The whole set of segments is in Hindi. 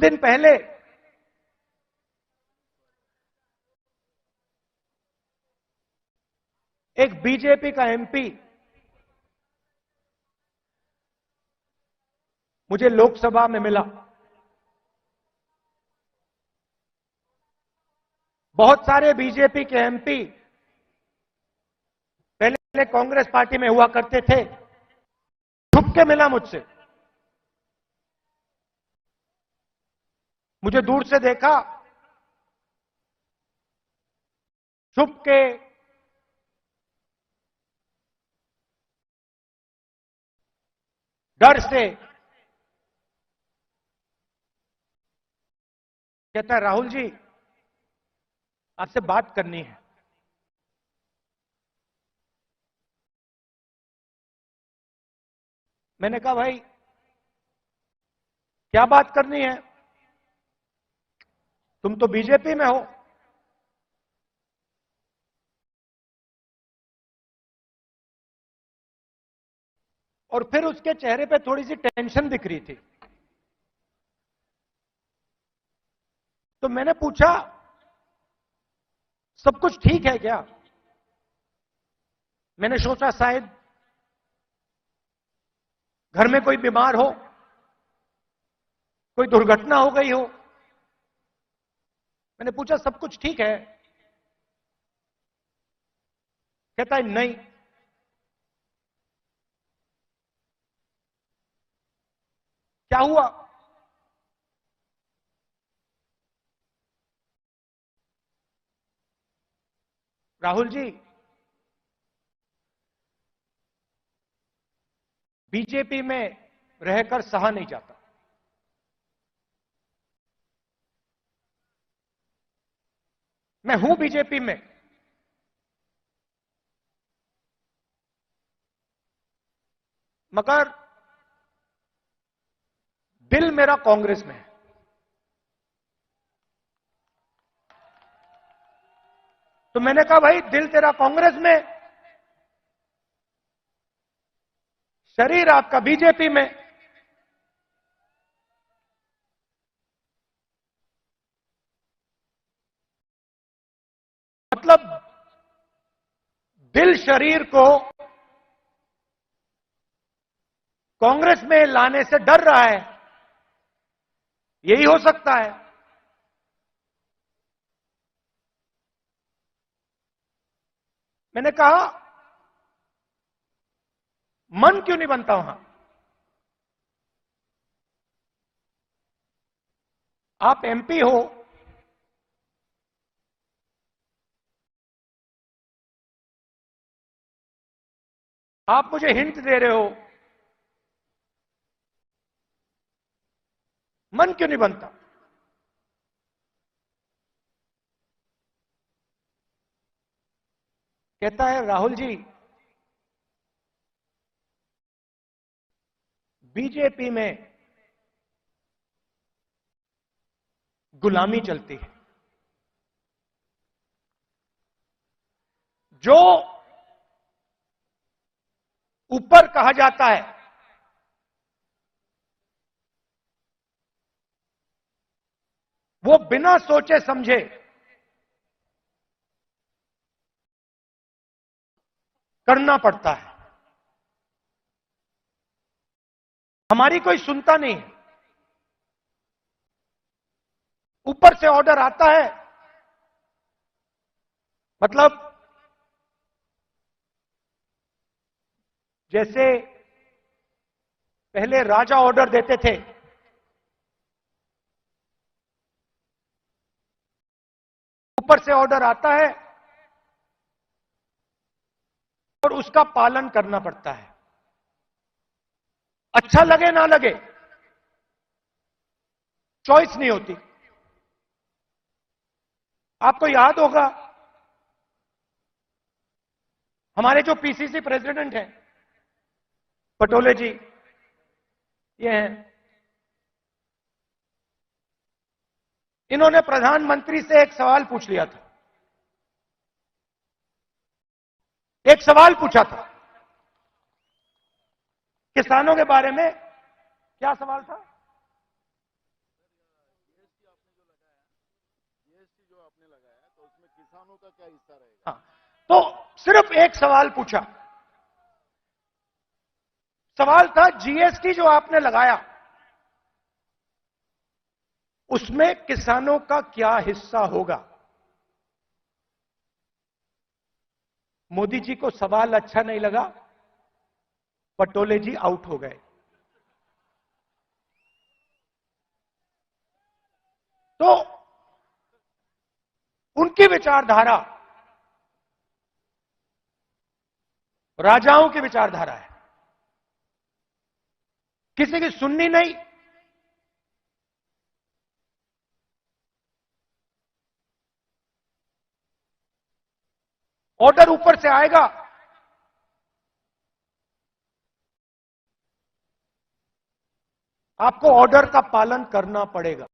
दिन पहले एक बीजेपी का एमपी मुझे लोकसभा में मिला। बहुत सारे बीजेपी के एमपी पहले कांग्रेस पार्टी में हुआ करते थे, छुप के मिला मुझसे। मुझे दूर से देखा, छुप के डर से कहता है, राहुल जी आपसे बात करनी है। मैंने कहा भाई क्या बात करनी है, तुम तो बीजेपी में हो। और फिर उसके चेहरे पे थोड़ी सी टेंशन दिख रही थी। तो मैंने पूछा सब कुछ ठीक है क्या? मैंने सोचा शायद घर में कोई बीमार हो, कोई दुर्घटना हो गई हो। मैंने पूछा सब कुछ ठीक है? कहता है नहीं। क्या हुआ? राहुल जी बीजेपी में रहकर सहा नहीं जाता। मैं हूं बीजेपी में, मगर दिल मेरा कांग्रेस में है। तो मैंने कहा भाई दिल तेरा कांग्रेस में, शरीर आपका बीजेपी में। मतलब दिल शरीर को कांग्रेस में लाने से डर रहा है, यही हो सकता है। मैंने कहा मन क्यों नहीं बनता वहां? आप एमपी हो, आप मुझे हिंट दे रहे हो, मन क्यों नहीं बनता? कहता है राहुल जी बीजेपी में गुलामी चलती है। जो ऊपर कहा जाता है वो बिना सोचे समझे करना पड़ता है। हमारी कोई सुनता नहीं है। ऊपर से ऑर्डर आता है, मतलब जैसे पहले राजा ऑर्डर देते थे, ऊपर से ऑर्डर आता है और उसका पालन करना पड़ता है। अच्छा लगे ना लगे, चॉइस नहीं होती। आपको याद होगा हमारे जो पीसीसी प्रेसिडेंट हैं पटोले जी, ये हैं, इन्होंने प्रधानमंत्री से एक सवाल पूछ लिया था। एक सवाल पूछा था किसानों के बारे में। क्या सवाल था? जीएसटी जो आपने लगाया तो उसमें किसानों का क्या हिस्सा रहेगा? हाँ, तो सिर्फ एक सवाल पूछा। सवाल था जीएसटी जो आपने लगाया उसमें किसानों का क्या हिस्सा होगा। मोदी जी को सवाल अच्छा नहीं लगा, पटोले जी आउट हो गए। तो उनकी विचारधारा राजाओं की विचारधारा है, किसी की सुननी नहीं। ऑर्डर ऊपर से आएगा, आपको ऑर्डर का पालन करना पड़ेगा।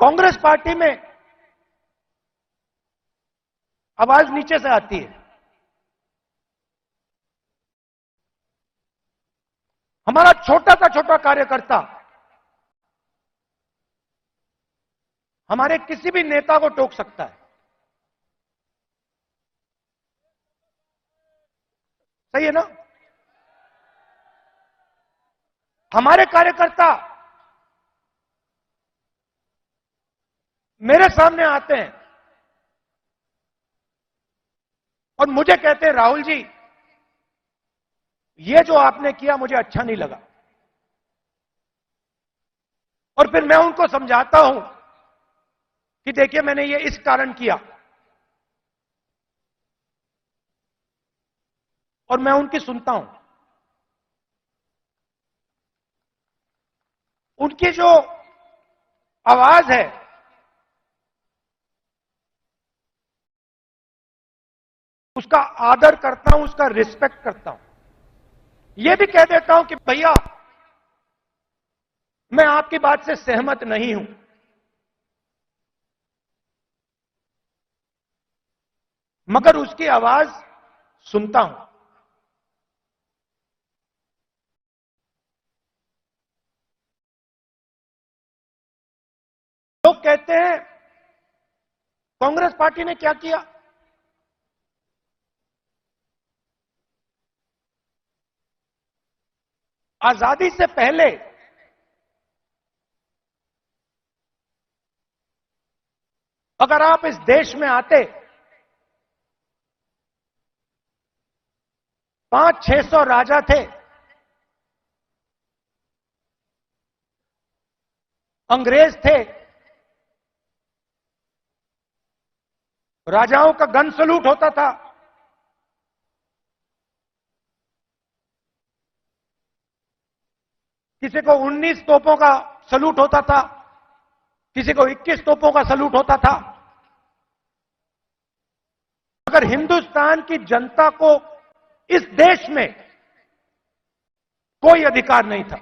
कांग्रेस पार्टी में आवाज नीचे से आती है। हमारा छोटा सा छोटा कार्यकर्ता हमारे किसी भी नेता को टोक सकता है। सही है ना? हमारे कार्यकर्ता मेरे सामने आते हैं और मुझे कहते हैं, राहुल जी ये जो आपने किया मुझे अच्छा नहीं लगा। और फिर मैं उनको समझाता हूं कि देखिए मैंने ये इस कारण किया, और मैं उनकी सुनता हूं। उनकी जो आवाज है उसका आदर करता हूं, उसका रिस्पेक्ट करता हूं। यह भी कह देता हूं कि भैया मैं आपकी बात से सहमत नहीं हूं, मगर उसकी आवाज सुनता हूं। लोग कहते हैं कांग्रेस पार्टी ने क्या किया। आजादी से पहले अगर आप इस देश में आते 500-600 राजा थे, अंग्रेज थे, राजाओं का गन सलूट होता था। किसी को 19 तोपों का सलूट होता था, किसी को 21 तोपों का सलूट होता था। अगर हिंदुस्तान की जनता को इस देश में कोई अधिकार नहीं था,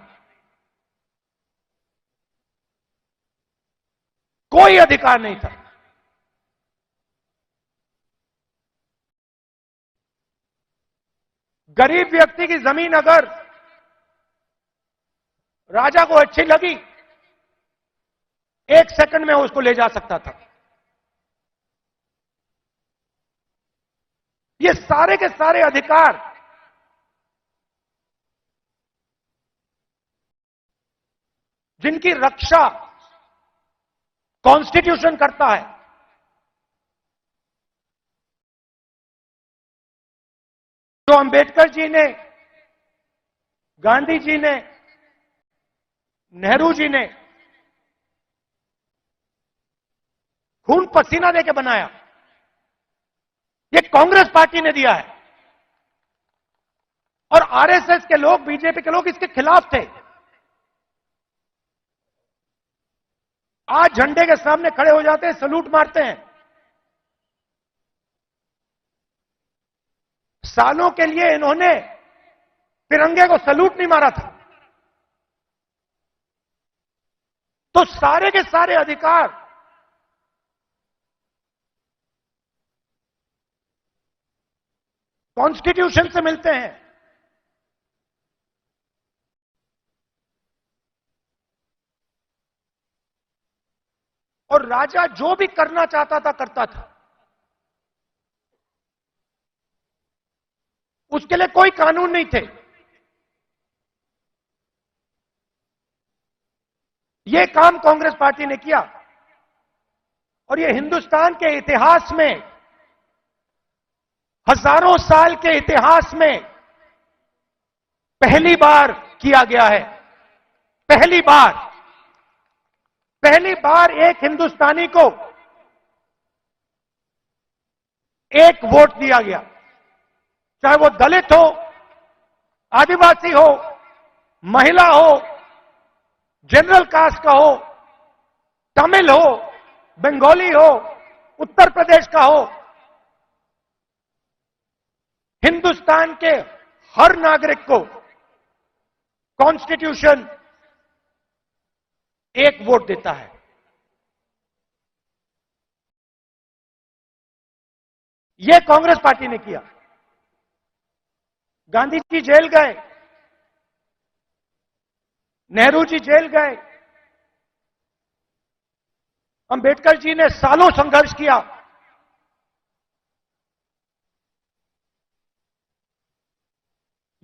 कोई अधिकार नहीं था। गरीब व्यक्ति की जमीन अगर राजा को अच्छी लगी, 1 सेकंड में उसको ले जा सकता था। ये सारे के सारे अधिकार जिनकी रक्षा कॉन्स्टिट्यूशन करता है, जो अंबेडकर जी ने, गांधी जी ने, नेहरू जी ने खून पसीना देके बनाया, ये कांग्रेस पार्टी ने दिया है। और आरएसएस के लोग, बीजेपी के लोग इसके खिलाफ थे। आज झंडे के सामने खड़े हो जाते हैं, सलूट मारते हैं। सालों के लिए इन्होंने तिरंगे को सलूट नहीं मारा था। तो सारे के सारे अधिकार कॉन्स्टिट्यूशन से मिलते हैं। और राजा जो भी करना चाहता था करता था। उसके लिए कोई कानून नहीं थे। यह काम कांग्रेस पार्टी ने किया और यह हिंदुस्तान के इतिहास में, हजारों साल के इतिहास में पहली बार किया गया है। पहली बार एक हिंदुस्तानी को एक वोट दिया गया, चाहे वो दलित हो, आदिवासी हो, महिला हो, जनरल कास्ट का हो, तमिल हो, बंगाली हो, उत्तर प्रदेश का हो। हिंदुस्तान के हर नागरिक को कॉन्स्टिट्यूशन एक वोट देता है। यह कांग्रेस पार्टी ने किया। गांधी जी जेल गए, नेहरू जी जेल गए, अंबेडकर जी ने सालों संघर्ष किया।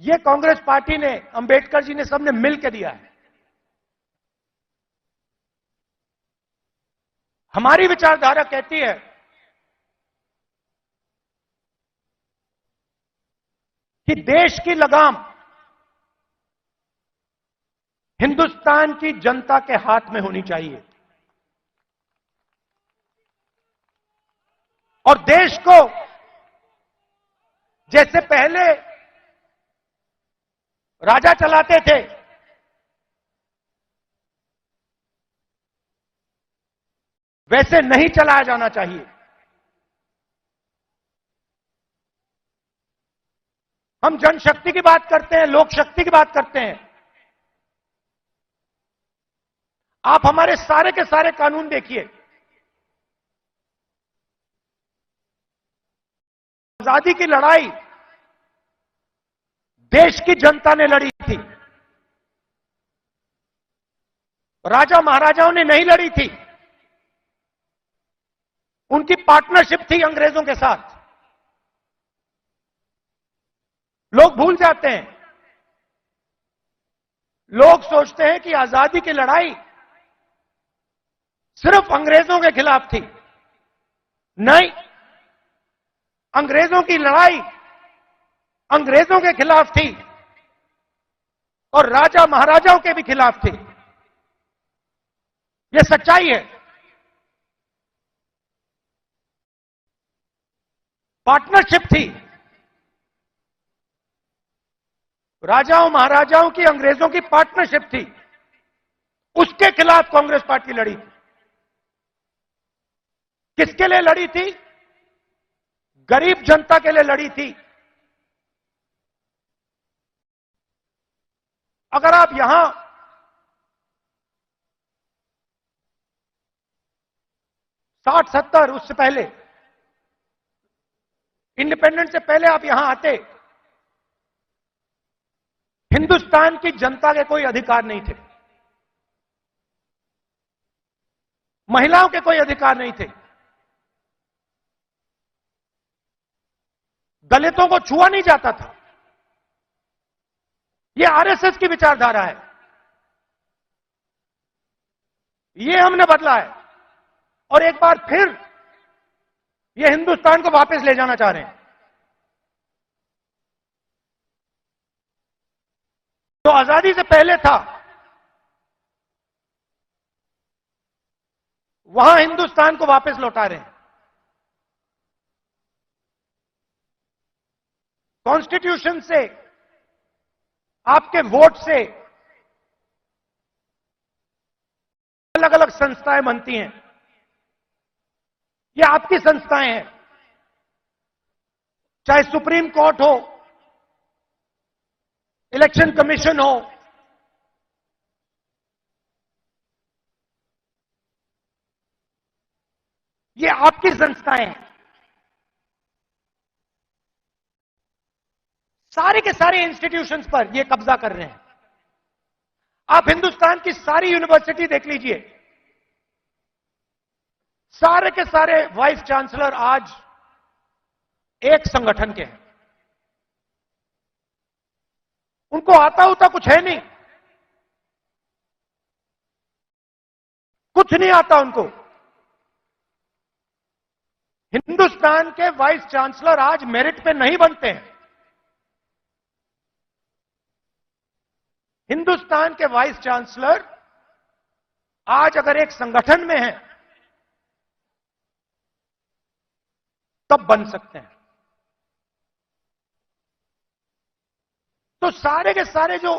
यह कांग्रेस पार्टी ने, अंबेडकर जी ने, सबने मिलकर दिया है। हमारी विचारधारा कहती है कि देश की लगाम हिंदुस्तान की जनता के हाथ में होनी चाहिए और देश को जैसे पहले राजा चलाते थे, वैसे नहीं चलाया जाना चाहिए। हम जनशक्ति की बात करते हैं, लोक शक्ति की बात करते हैं। आप हमारे सारे के सारे कानून देखिए। आजादी की लड़ाई देश की जनता ने लड़ी थी, राजा महाराजाओं ने नहीं लड़ी थी। उनकी पार्टनरशिप थी अंग्रेजों के साथ। लोग भूल जाते हैं। लोग सोचते हैं कि आजादी की लड़ाई सिर्फ अंग्रेजों के खिलाफ थी। नहीं, अंग्रेजों की लड़ाई अंग्रेजों के खिलाफ थी और राजा महाराजाओं के भी खिलाफ थी। यह सच्चाई है। पार्टनरशिप थी। राजाओं महाराजाओं की, अंग्रेजों की पार्टनरशिप थी। उसके खिलाफ कांग्रेस पार्टी लड़ी थी। किसके लिए लड़ी थी? गरीब जनता के लिए लड़ी थी। अगर आप यहां 60-70, उससे पहले, इंडिपेंडेंस से पहले आप यहां आते, हिंदुस्तान की जनता के कोई अधिकार नहीं थे। महिलाओं के कोई अधिकार नहीं थे। दलितों को छुआ नहीं जाता था। यह आरएसएस की विचारधारा है। यह हमने बदला है और एक बार फिर यह हिंदुस्तान को वापस ले जाना चाह रहे हैं। जो आजादी से पहले था, वहां हिंदुस्तान को वापस लौटा रहे हैं। कॉन्स्टिट्यूशन से, आपके वोट से अलग अलग संस्थाएं बनती हैं। ये आपकी संस्थाएं हैं, चाहे सुप्रीम कोर्ट हो, इलेक्शन कमीशन हो, ये आपकी संस्थाएं हैं। सारे के सारे इंस्टीट्यूशंस पर ये कब्जा कर रहे हैं। आप हिंदुस्तान की सारी यूनिवर्सिटी देख लीजिए, सारे के सारे वाइस चांसलर आज एक संगठन के हैं। उनको आता होता कुछ है नहीं, कुछ नहीं आता उनको। हिंदुस्तान के वाइस चांसलर आज मेरिट पे नहीं बनते हैं। हिंदुस्तान के वाइस चांसलर आज अगर एक संगठन में हैं तब बन सकते हैं। तो सारे के सारे जो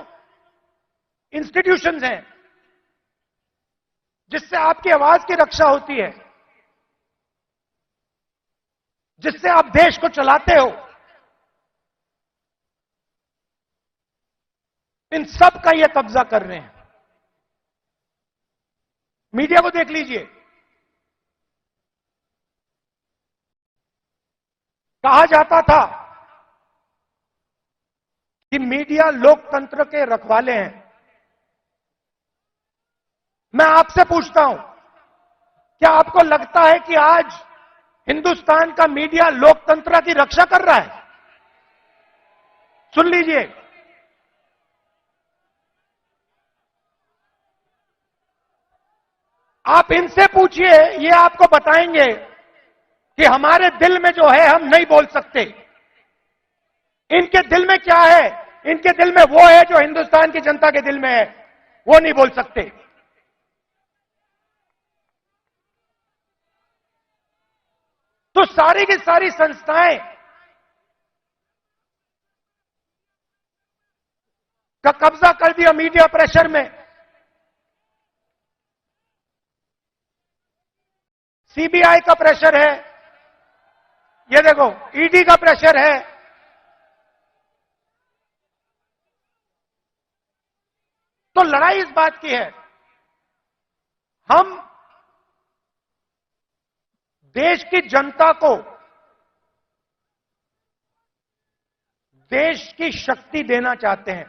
इंस्टीट्यूशंस हैं जिससे आपकी आवाज की रक्षा होती है, जिससे आप देश को चलाते हो, इन सब का ये कब्जा कर रहे हैं। मीडिया को देख लीजिए, कहा जाता था कि मीडिया लोकतंत्र के रखवाले हैं। मैं आपसे पूछता हूं, क्या आपको लगता है कि आज हिंदुस्तान का मीडिया लोकतंत्र की रक्षा कर रहा है? सुन लीजिए, आप इनसे पूछिए, ये आपको बताएंगे कि हमारे दिल में जो है हम नहीं बोल सकते। इनके दिल में क्या है? इनके दिल में वो है जो हिंदुस्तान की जनता के दिल में है, वो नहीं बोल सकते। तो सारी की सारी संस्थाएं का कब्जा कर दिया मीडिया प्रेशर में। सीबीआई का प्रेशर है, ये देखो ईडी का प्रेशर है। तो लड़ाई इस बात की है, हम देश की जनता को देश की शक्ति देना चाहते हैं।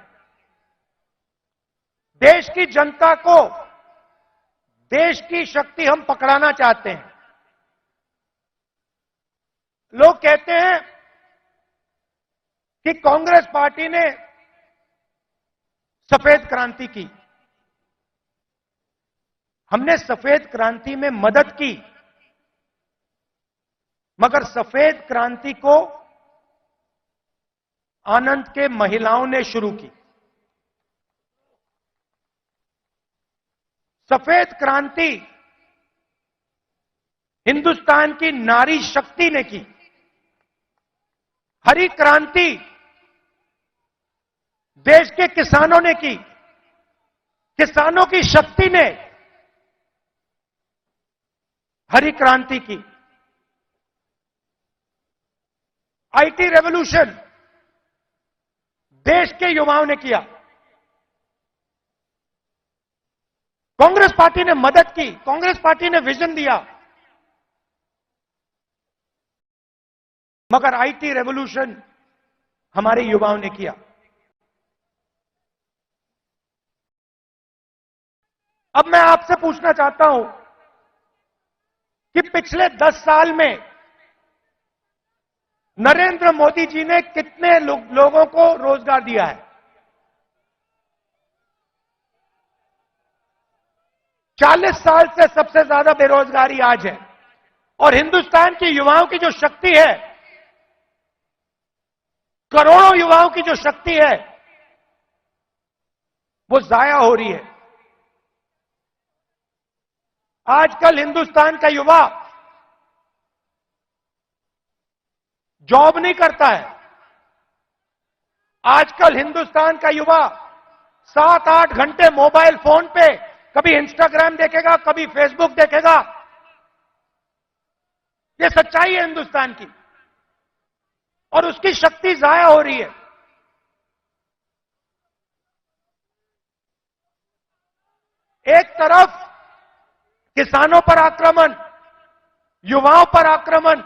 देश की जनता को देश की शक्ति हम पकड़ाना चाहते हैं। लोग कहते हैं कि कांग्रेस पार्टी ने सफेद क्रांति की। हमने सफेद क्रांति में मदद की, मगर सफेद क्रांति को आनंद के महिलाओं ने शुरू की। सफेद क्रांति हिंदुस्तान की नारी शक्ति ने की। हरी क्रांति देश के किसानों ने की। किसानों की शक्ति ने हरी क्रांति की। आईटी रेवोल्यूशन देश के युवाओं ने किया। कांग्रेस पार्टी ने मदद की, कांग्रेस पार्टी ने विजन दिया, मगर आईटी रेवोल्यूशन हमारे युवाओं ने किया। अब मैं आपसे पूछना चाहता हूं कि पिछले 10 साल में नरेंद्र मोदी जी ने कितने लोगों को रोजगार दिया है? 40 साल से सबसे ज्यादा बेरोजगारी आज है। और हिंदुस्तान के युवाओं की जो शक्ति है, करोड़ों युवाओं की जो शक्ति है, वो जाया हो रही है। आजकल हिंदुस्तान का युवा जॉब नहीं करता है। आजकल हिंदुस्तान का युवा 7-8 घंटे मोबाइल फोन पे कभी इंस्टाग्राम देखेगा, कभी फेसबुक देखेगा। ये सच्चाई है हिंदुस्तान की, और उसकी शक्ति जाया हो रही है। एक तरफ किसानों पर आक्रमण, युवाओं पर आक्रमण,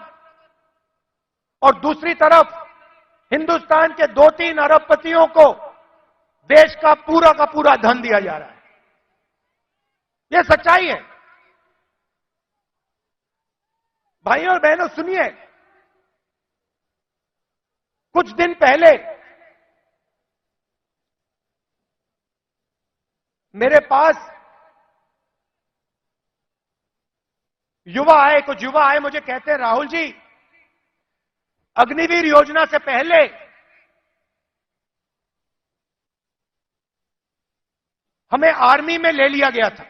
और दूसरी तरफ हिंदुस्तान के 2-3 अरबपतियों को देश का पूरा धन दिया जा रहा है। यह सच्चाई है। भाइयों और बहनों सुनिए, कुछ दिन पहले मेरे पास कुछ युवा आए, मुझे कहते हैं राहुल जी, अग्निवीर योजना से पहले हमें आर्मी में ले लिया गया था।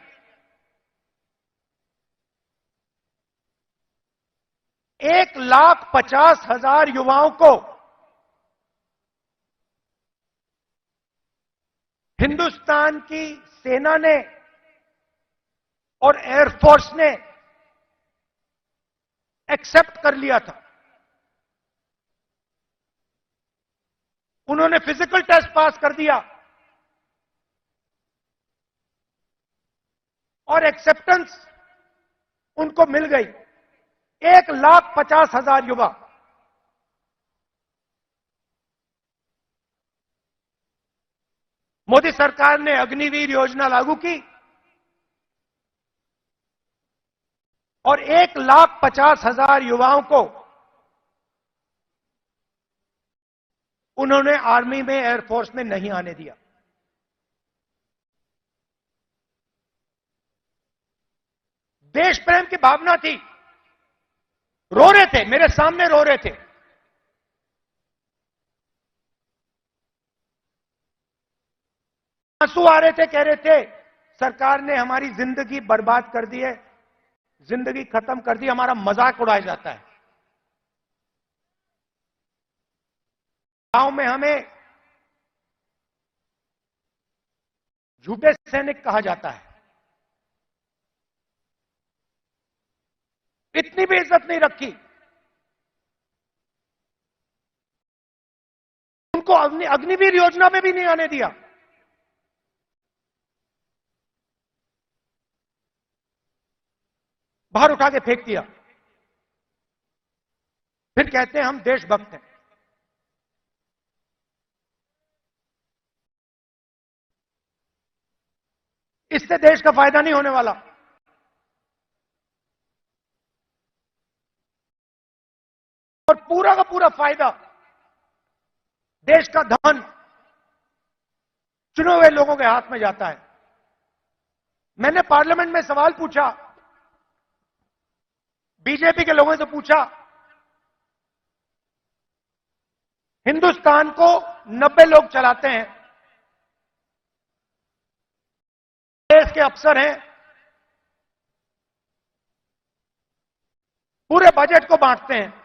1,50,000 युवाओं को हिंदुस्तान की सेना ने और एयरफोर्स ने एक्सेप्ट कर लिया था। उन्होंने फिजिकल टेस्ट पास कर दिया और एक्सेप्टेंस उनको मिल गई। 1,50,000 युवा। मोदी सरकार ने अग्निवीर योजना लागू की और 1,50,000 युवाओं को उन्होंने आर्मी में, एयरफोर्स में नहीं आने दिया। देश प्रेम की भावना थी। रो रहे थे, मेरे सामने रो रहे थे। आंसू आ रहे थे, कह रहे थे सरकार ने हमारी जिंदगी बर्बाद कर दी है, जिंदगी खत्म कर दी, हमारा मजाक उड़ाया जाता है। गांव में हमें झूठे सैनिक कहा जाता है। इतनी भी इज्जत नहीं रखी। उनको अग्निवीर योजना में भी नहीं आने दिया। बाहर उठा के फेंक दिया। फिर कहते हैं हम देशभक्त हैं। इससे देश का फायदा नहीं होने वाला। और पूरा का पूरा फायदा, देश का धन चुने हुए लोगों के हाथ में जाता है। मैंने पार्लियामेंट में सवाल पूछा, बीजेपी के लोगों से पूछा, हिंदुस्तान को 90 लोग चलाते हैं, देश के अफसर हैं, पूरे बजट को बांटते हैं।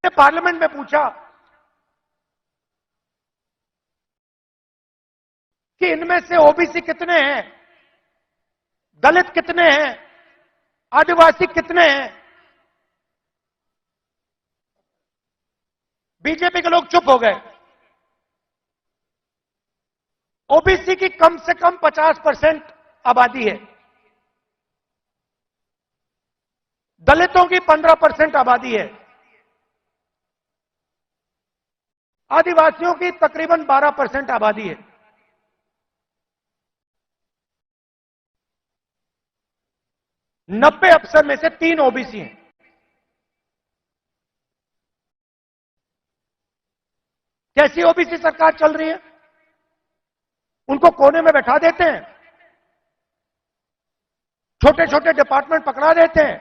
मैंने पार्लियामेंट में पूछा कि इनमें से ओबीसी कितने हैं, दलित कितने हैं, आदिवासी कितने हैं। बीजेपी के लोग चुप हो गए। ओबीसी की कम से कम 50% आबादी है, दलितों की 15% आबादी है, आदिवासियों की तकरीबन 12% आबादी है। 90 अफसर में से 3 ओबीसी हैं। कैसी ओबीसी सरकार चल रही है? उनको कोने में बैठा देते हैं, छोटे छोटे डिपार्टमेंट पकड़ा देते हैं।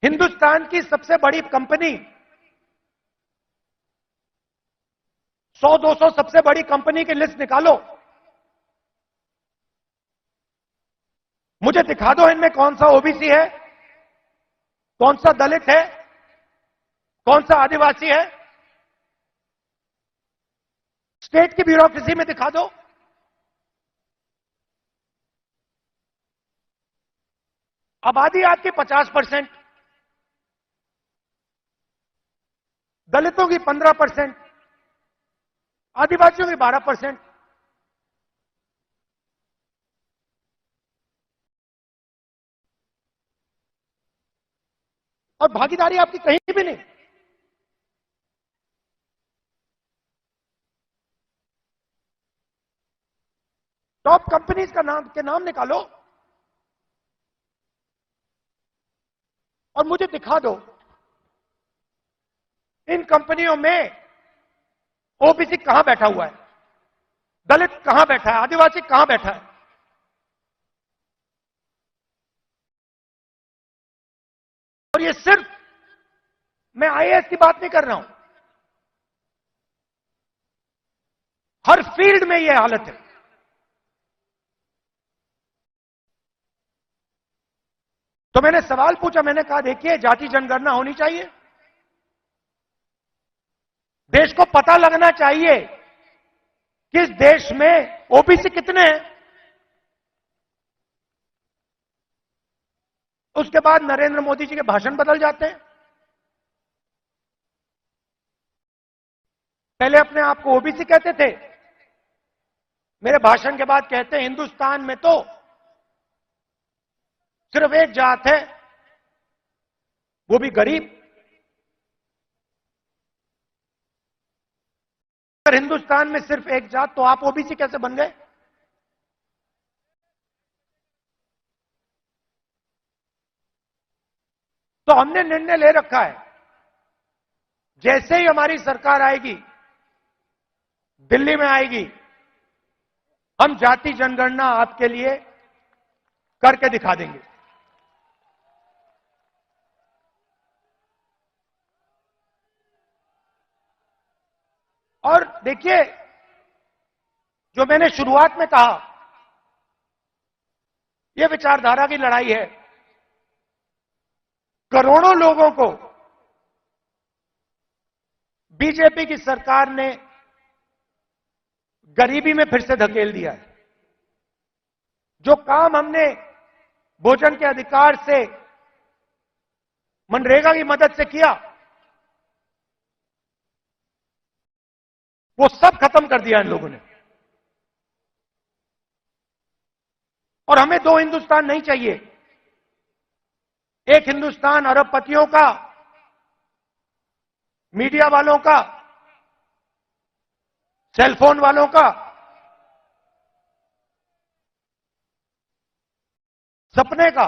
हिंदुस्तान की सबसे बड़ी कंपनी, 100-200 सबसे बड़ी कंपनी की लिस्ट निकालो, मुझे दिखा दो इनमें कौन सा ओबीसी है, कौन सा दलित है, कौन सा आदिवासी है। स्टेट की ब्यूरोक्रेसी में दिखा दो। आबादी आपकी 50%, दलितों की 15%, आदिवासियों की 12%। और भागीदारी आपकी कहीं भी नहीं। टॉप कंपनीज के नाम निकालो और मुझे दिखा दो इन कंपनियों में ओबीसी कहां बैठा हुआ है, दलित कहां बैठा है, आदिवासी कहां बैठा है। और ये सिर्फ मैं आईएएस की बात नहीं कर रहा हूं, हर फील्ड में यह हालत है। तो मैंने सवाल पूछा, मैंने कहा देखिए जाति जनगणना होनी चाहिए, देश को पता लगना चाहिए कि इस देश में ओबीसी कितने हैं। उसके बाद नरेंद्र मोदी जी के भाषण बदल जाते हैं। पहले अपने आप को ओबीसी कहते थे, मेरे भाषण के बाद कहते हैं हिंदुस्तान में तो सिर्फ एक जात है, वो भी गरीब। अगर हिंदुस्तान में सिर्फ एक जात तो आप ओबीसी कैसे बन गए? तो हमने निर्णय ले रखा है, जैसे ही हमारी सरकार आएगी, दिल्ली में आएगी, हम जाति जनगणना आपके लिए करके दिखा देंगे। और देखिए, जो मैंने शुरुआत में कहा, यह विचारधारा की लड़ाई है। करोड़ों लोगों को बीजेपी की सरकार ने गरीबी में फिर से धकेल दिया है। जो काम हमने भोजन के अधिकार से, मनरेगा की मदद से किया, वो सब खत्म कर दिया इन लोगों ने। और हमें दो हिंदुस्तान नहीं चाहिए। एक हिंदुस्तान अरबपतियों का, मीडिया वालों का, सेलफोन वालों का, सपने का,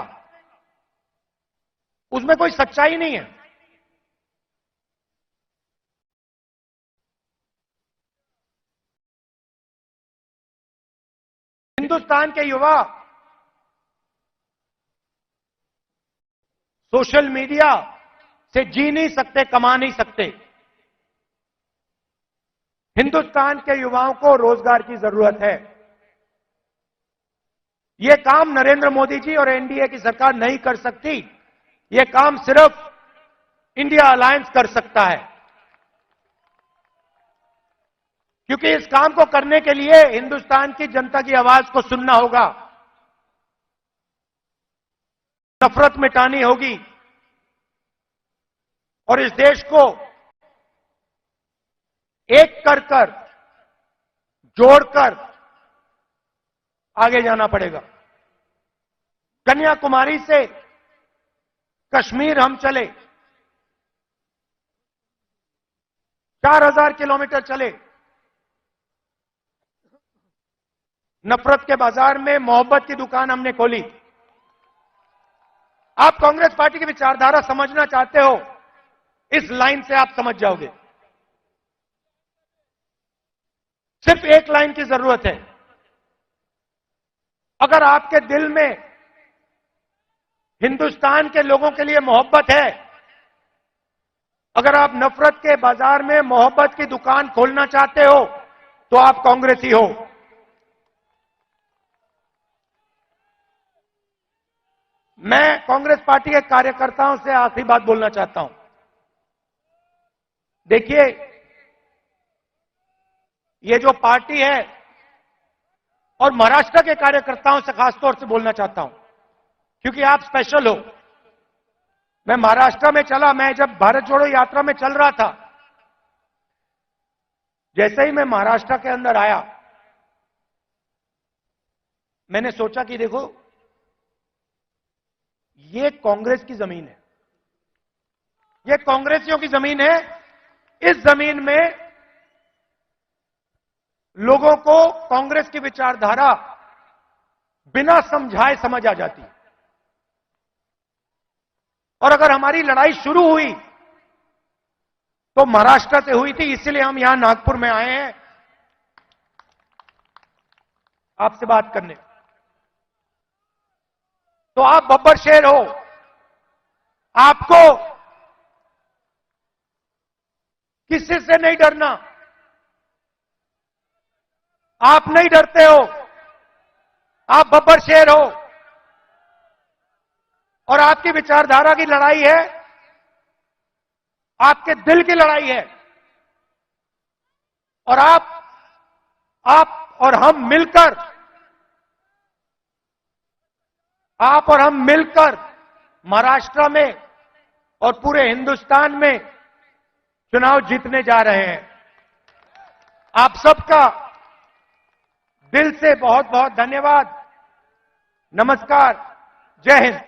उसमें कोई सच्चाई नहीं है। हिंदुस्तान के युवा सोशल मीडिया से जी नहीं सकते, कमा नहीं सकते। हिंदुस्तान के युवाओं को रोजगार की जरूरत है। यह काम नरेंद्र मोदी जी और एनडीए की सरकार नहीं कर सकती। यह काम सिर्फ इंडिया अलायंस कर सकता है, क्योंकि इस काम को करने के लिए हिंदुस्तान की जनता की आवाज को सुनना होगा, नफरत मिटानी होगी और इस देश को एक कर जोड़कर आगे जाना पड़ेगा। कन्याकुमारी से कश्मीर हम चले, 4000 किलोमीटर चले, नफरत के बाजार में मोहब्बत की दुकान हमने खोली। आप कांग्रेस पार्टी की विचारधारा समझना चाहते हो, इस लाइन से आप समझ जाओगे। सिर्फ एक लाइन की जरूरत है। अगर आपके दिल में हिंदुस्तान के लोगों के लिए मोहब्बत है, अगर आप नफरत के बाजार में मोहब्बत की दुकान खोलना चाहते हो, तो आप कांग्रेसी हो। मैं कांग्रेस पार्टी के कार्यकर्ताओं से आखिरी बात बोलना चाहता हूं। देखिए, ये जो पार्टी है, और महाराष्ट्र के कार्यकर्ताओं से खासतौर से बोलना चाहता हूं, क्योंकि आप स्पेशल हो। मैं महाराष्ट्र में चला, मैं जब भारत जोड़ो यात्रा में चल रहा था, जैसे ही मैं महाराष्ट्र के अंदर आया, मैंने सोचा कि देखो, ये कांग्रेस की जमीन है, ये कांग्रेसियों की जमीन है। इस जमीन में लोगों को कांग्रेस की विचारधारा बिना समझाए समझ आ जाती है। और अगर हमारी लड़ाई शुरू हुई तो महाराष्ट्र से हुई थी, इसलिए हम यहां नागपुर में आए हैं आपसे बात करने। तो आप बब्बर शेर हो, आपको किसी से नहीं डरना, आप नहीं डरते हो, आप बब्बर शेर हो और आपकी विचारधारा की लड़ाई है, आपके दिल की लड़ाई है। और आप और हम मिलकर, आप और हम मिलकर महाराष्ट्र में और पूरे हिंदुस्तान में चुनाव जीतने जा रहे हैं। आप सबका दिल से बहुत बहुत धन्यवाद। नमस्कार, जय हिंद।